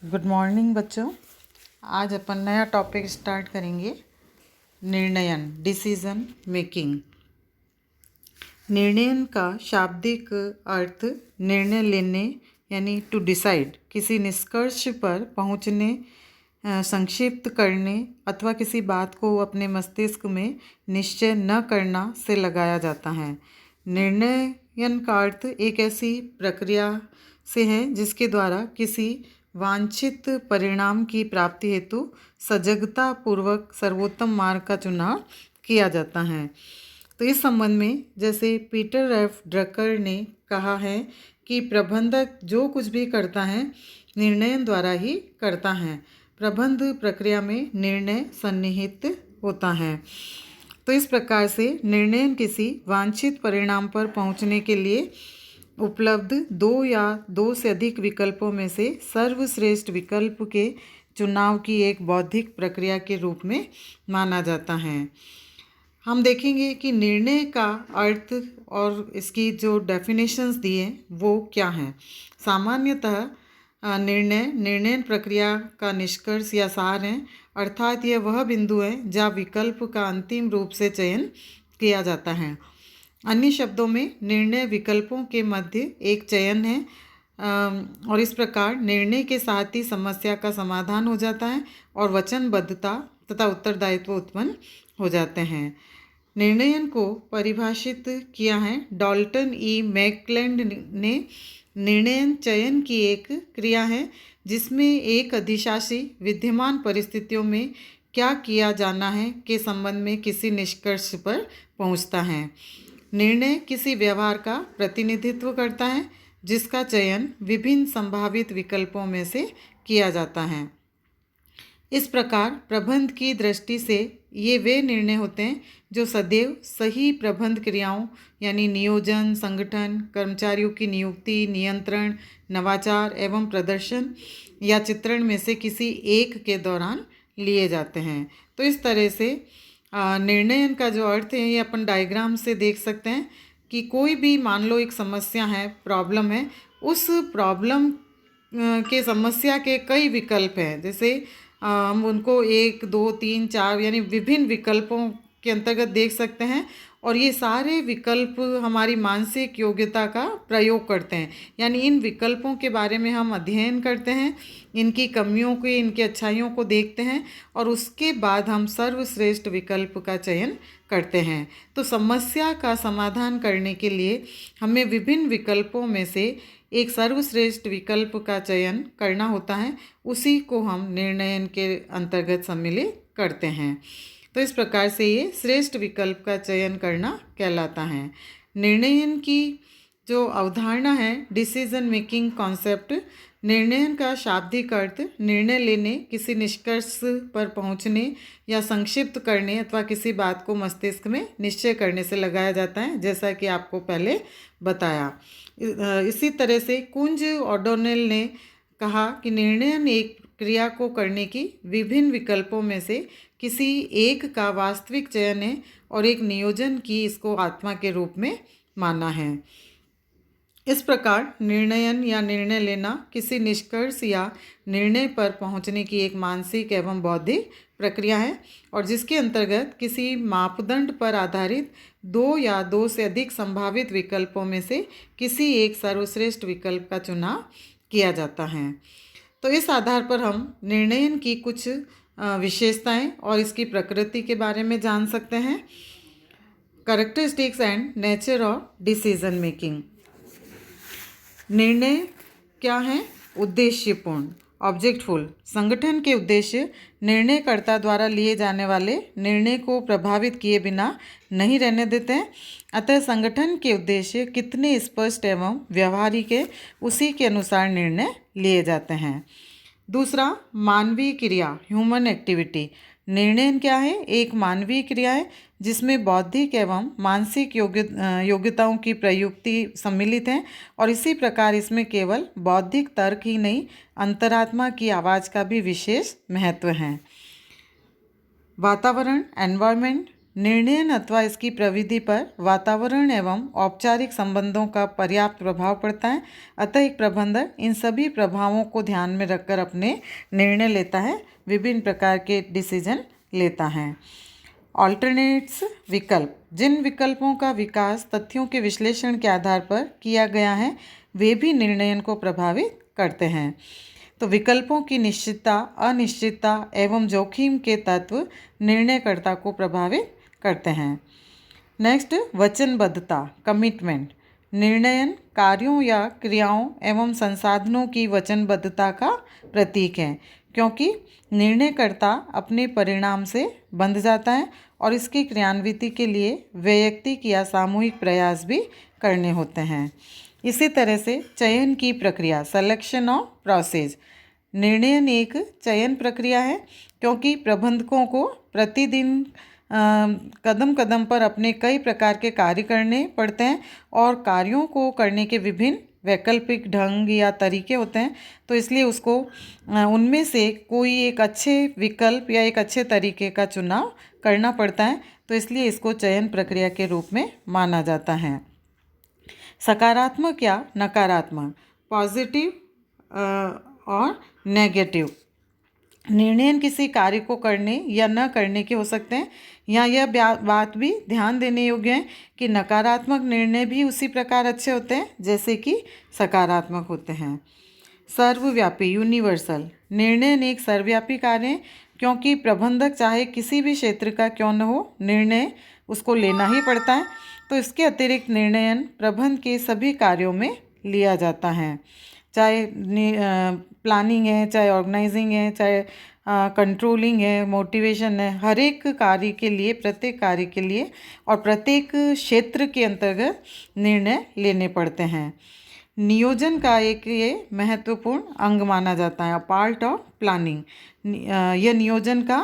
Good morning बच्चों। आज अपन नया टॉपिक स्टार्ट करेंगे। निर्णयन, डिसीजन मेकिंग। निर्णयन का शाब्दिक अर्थ निर्णय लेने यानी टू डिसाइड, किसी निष्कर्ष पर पहुंचने, संक्षिप्त करने अथवा किसी बात को अपने मस्तिष्क में निश्चय न करना से लगाया जाता है। निर्णयन का अर्थ एक ऐसी प्रक्रिया से है जिसके द्वारा किसी वांछित परिणाम की प्राप्ति हेतु सजगता पूर्वक सर्वोत्तम मार्ग का चुनाव किया जाता है। तो इस संबंध में जैसे पीटर एफ ड्रकर ने कहा है कि प्रबंधक जो कुछ भी करता है निर्णयन द्वारा ही करता है। प्रबंध प्रक्रिया में निर्णय सन्निहित होता है। तो इस प्रकार से निर्णयन किसी वांछित परिणाम पर पहुंचने के लिए उपलब्ध दो या दो से अधिक विकल्पों में से सर्वश्रेष्ठ विकल्प के चुनाव की एक बौद्धिक प्रक्रिया के रूप में माना जाता है। हम देखेंगे कि निर्णय का अर्थ और इसकी जो डेफिनेशंस दिए वो क्या हैं। सामान्यतः निर्णयन प्रक्रिया का निष्कर्ष या सार है, अर्थात यह वह बिंदु है जहाँ विकल्प का अंतिम रूप से चयन किया जाता है। अन्य शब्दों में निर्णय विकल्पों के मध्य एक चयन है और इस प्रकार निर्णय के साथ ही समस्या का समाधान हो जाता है और वचनबद्धता तथा उत्तरदायित्व उत्पन्न हो जाते हैं। निर्णयन को परिभाषित किया है डाल्टन ई मैकक्लेंड ने। निर्णयन चयन की एक क्रिया है जिसमें एक अधिशासी विद्यमान परिस्थितियों में क्या किया जाना है के संबंध में किसी निष्कर्ष पर पहुंचता है। निर्णय किसी व्यवहार का प्रतिनिधित्व करता है जिसका चयन विभिन्न संभावित विकल्पों में से किया जाता है। इस प्रकार प्रबंध की दृष्टि से ये वे निर्णय होते हैं जो सदैव सही प्रबंध क्रियाओं यानी नियोजन, संगठन, कर्मचारियों की नियुक्ति, नियंत्रण, नवाचार एवं प्रदर्शन या चित्रण में से किसी एक के दौरान लिए जाते हैं। तो इस तरह से निर्णयन का जो अर्थ है ये अपन डायग्राम से देख सकते हैं कि कोई भी मान लो एक समस्या है, प्रॉब्लम है, उस प्रॉब्लम के समस्या के कई विकल्प हैं। जैसे हम उनको 1, 2, 3, 4 यानी विभिन्न विकल्पों के अंतर्गत देख सकते हैं और ये सारे विकल्प हमारी मानसिक योग्यता का प्रयोग करते हैं। यानी इन विकल्पों के बारे में हम अध्ययन करते हैं, इनकी कमियों को, इनकी अच्छाइयों को देखते हैं और उसके बाद हम सर्वश्रेष्ठ विकल्प का चयन करते हैं। तो समस्या का समाधान करने के लिए हमें विभिन्न विकल्पों में से एक सर्वश्रेष्ठ विकल्प का चयन करना होता है, उसी को हम निर्णयन के अंतर्गत सम्मिलित करते हैं। तो इस प्रकार से ये श्रेष्ठ विकल्प का चयन करना कहलाता है। निर्णयन की जो अवधारणा है, डिसीजन मेकिंग कॉन्सेप्ट, निर्णयन का शाब्दिक अर्थ निर्णय लेने, किसी निष्कर्ष पर पहुंचने या संक्षिप्त करने अथवा किसी बात को मस्तिष्क में निश्चय करने से लगाया जाता है, जैसा कि आपको पहले बताया। इसी तरह से कुंज ओडोनेल ने कहा कि निर्णयन एक क्रिया को करने की विभिन्न विकल्पों में से किसी एक का वास्तविक चयन है और एक नियोजन की इसको आत्मा के रूप में माना है। इस प्रकार निर्णयन या निर्णय लेना किसी निष्कर्ष या निर्णय पर पहुंचने की एक मानसिक एवं बौद्धिक प्रक्रिया है और जिसके अंतर्गत किसी मापदंड पर आधारित दो या दो से अधिक संभावित विकल्पों में से किसी एक सर्वश्रेष्ठ विकल्प का चुनाव किया जाता है। तो इस आधार पर हम निर्णयन की कुछ विशेषताएं और इसकी प्रकृति के बारे में जान सकते हैं। Characteristics and nature of decision making. निर्णय क्या है? उद्देश्यपूर्ण, ऑब्जेक्टफुल। संगठन के उद्देश्य निर्णयकर्ता द्वारा लिए जाने वाले निर्णय को प्रभावित किए बिना नहीं रहने देते हैं, अतः संगठन के उद्देश्य कितने स्पष्ट एवं व्यवहारिक है उसी के अनुसार निर्णय लिए जाते हैं। दूसरा, मानवीय क्रिया, ह्यूमन एक्टिविटी। निर्णय क्या है? एक मानवीय क्रिया है जिसमें बौद्धिक एवं मानसिक योग्यताओं की प्रयुक्ति सम्मिलित है और इसी प्रकार इसमें केवल बौद्धिक तर्क ही नहीं, अंतरात्मा की आवाज़ का भी विशेष महत्व है। वातावरण, एनवायरनमेंट। निर्णयन अथवा इसकी प्रविधि पर वातावरण एवं औपचारिक संबंधों का पर्याप्त प्रभाव पड़ता है। अतः एक प्रबंधक इन सभी प्रभावों को ध्यान में रखकर अपने निर्णय लेता है, विभिन्न प्रकार के डिसीजन लेता है। ऑल्टरनेट्स विकल्प, जिन विकल्पों का विकास तथ्यों के विश्लेषण के आधार पर किया गया है वे भी निर्णयन को प्रभावित करते हैं। तो विकल्पों की निश्चितता, अनिश्चितता एवं जोखिम के तत्व निर्णयकर्ता को प्रभावित करते हैं। नेक्स्ट, वचनबद्धता, कमिटमेंट। निर्णयन कार्यों या क्रियाओं एवं संसाधनों की वचनबद्धता का प्रतीक है, क्योंकि निर्णयकर्ता अपने परिणाम से बंध जाता है और इसकी क्रियान्विति के लिए वैयक्तिक या सामूहिक प्रयास भी करने होते हैं। इसी तरह से चयन की प्रक्रिया, सिलेक्शन ऑफ प्रोसेस। निर्णयन एक चयन प्रक्रिया है, क्योंकि प्रबंधकों को प्रतिदिन कदम कदम पर अपने कई प्रकार के कार्य करने पड़ते हैं और कार्यों को करने के विभिन्न वैकल्पिक ढंग या तरीके होते हैं। तो इसलिए उसको उनमें से कोई एक अच्छे विकल्प या एक अच्छे तरीके का चुनाव करना पड़ता है। तो इसलिए इसको चयन प्रक्रिया के रूप में माना जाता है। सकारात्मक या नकारात्मक, पॉजिटिव और नेगेटिव। निर्णय किसी कार्य को करने या न करने के हो सकते हैं। यहाँ यह बात भी ध्यान देने योग्य है कि नकारात्मक निर्णय भी उसी प्रकार अच्छे होते हैं जैसे कि सकारात्मक होते हैं। सर्वव्यापी, यूनिवर्सल। निर्णय एक सर्वव्यापी कार्य है, क्योंकि प्रबंधक चाहे किसी भी क्षेत्र का क्यों न हो, निर्णय उसको लेना ही पड़ता है। तो इसके अतिरिक्त निर्णयन प्रबंध के सभी कार्यों में लिया जाता है, चाहे प्लानिंग है, चाहे ऑर्गेनाइजिंग है, चाहे कंट्रोलिंग है, मोटिवेशन है। हर एक कार्य के लिए, प्रत्येक कार्य के लिए और प्रत्येक क्षेत्र के अंतर्गत निर्णय लेने पड़ते हैं। नियोजन का एक ये महत्वपूर्ण अंग माना जाता है, पार्ट ऑफ प्लानिंग। यह नियोजन का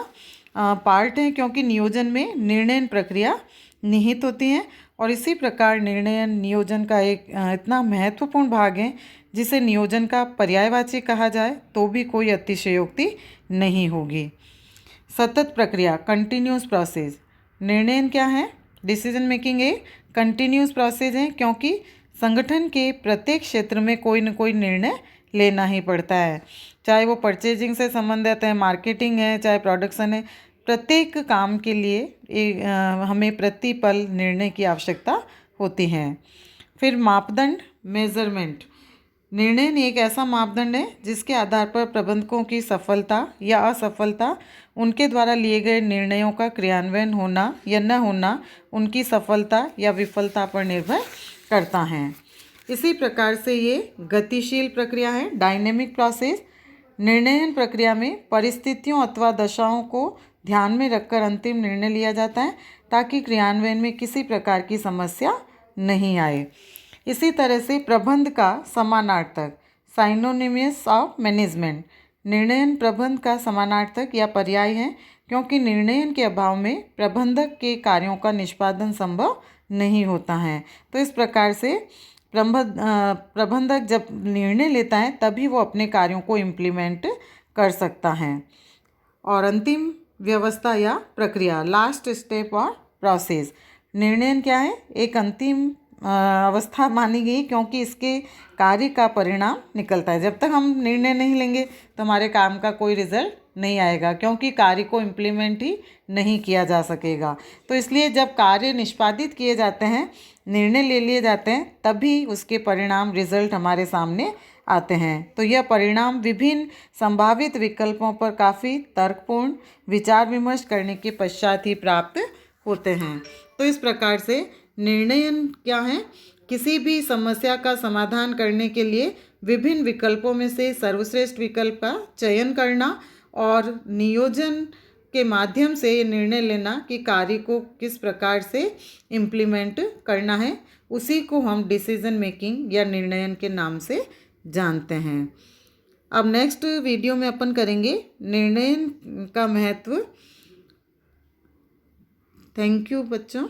पार्ट है, क्योंकि नियोजन में निर्णय प्रक्रिया निहित होती है और इसी प्रकार निर्णय नियोजन का एक इतना महत्वपूर्ण भाग है जिसे नियोजन का पर्यायवाची कहा जाए तो भी कोई अतिशयोक्ति नहीं होगी। सतत प्रक्रिया, कंटिन्यूस प्रोसेस। निर्णय क्या है? डिसीजन मेकिंग एक कंटिन्यूस प्रोसेस है, क्योंकि संगठन के प्रत्येक क्षेत्र में कोई न कोई निर्णय लेना ही पड़ता है, चाहे वो परचेजिंग से संबंधित है, मार्केटिंग है, चाहे प्रोडक्शन है। प्रत्येक काम के लिए हमें प्रतिपल निर्णय की आवश्यकता होती है। फिर मापदंड, मेजरमेंट। निर्णय एक ऐसा मापदंड है जिसके आधार पर प्रबंधकों की सफलता या असफलता, उनके द्वारा लिए गए निर्णयों का क्रियान्वयन होना या न होना, उनकी सफलता या विफलता पर निर्भर करता है। इसी प्रकार से ये गतिशील प्रक्रिया है, डायनेमिक प्रोसेस। निर्णयन प्रक्रिया में परिस्थितियों अथवा दशाओं को ध्यान में रखकर अंतिम निर्णय लिया जाता है, ताकि क्रियान्वयन में किसी प्रकार की समस्या नहीं आए। इसी तरह से प्रबंध का समानार्थक, साइनोनिमस ऑफ मैनेजमेंट। निर्णयन प्रबंध का समानार्थक या पर्याय है, क्योंकि निर्णयन के अभाव में प्रबंधक के कार्यों का निष्पादन संभव नहीं होता है। तो इस प्रकार से प्रबंधक जब निर्णय लेता है तभी वो अपने कार्यों को इम्प्लीमेंट कर सकता है। और अंतिम व्यवस्था या प्रक्रिया, लास्ट स्टेप और प्रोसेस। निर्णय क्या है? एक अंतिम अवस्था मानी गई, क्योंकि इसके कार्य का परिणाम निकलता है। जब तक हम निर्णय नहीं लेंगे तो हमारे काम का कोई रिजल्ट नहीं आएगा, क्योंकि कार्य को इम्प्लीमेंट ही नहीं किया जा सकेगा। तो इसलिए जब कार्य निष्पादित किए जाते हैं, निर्णय ले लिए जाते हैं, तभी उसके परिणाम, रिजल्ट हमारे सामने आते हैं। तो यह परिणाम विभिन्न संभावित विकल्पों पर काफ़ी तर्कपूर्ण विचार विमर्श करने के पश्चात ही प्राप्त होते हैं। तो इस प्रकार से निर्णयन क्या है? किसी भी समस्या का समाधान करने के लिए विभिन्न विकल्पों में से सर्वश्रेष्ठ विकल्प का चयन करना और नियोजन के माध्यम से ये निर्णय लेना कि कार्य को किस प्रकार से इम्प्लीमेंट करना है, उसी को हम डिसीजन मेकिंग या निर्णयन के नाम से जानते हैं। अब नेक्स्ट वीडियो में अपन करेंगे निर्णय का महत्व। थैंक यू बच्चों।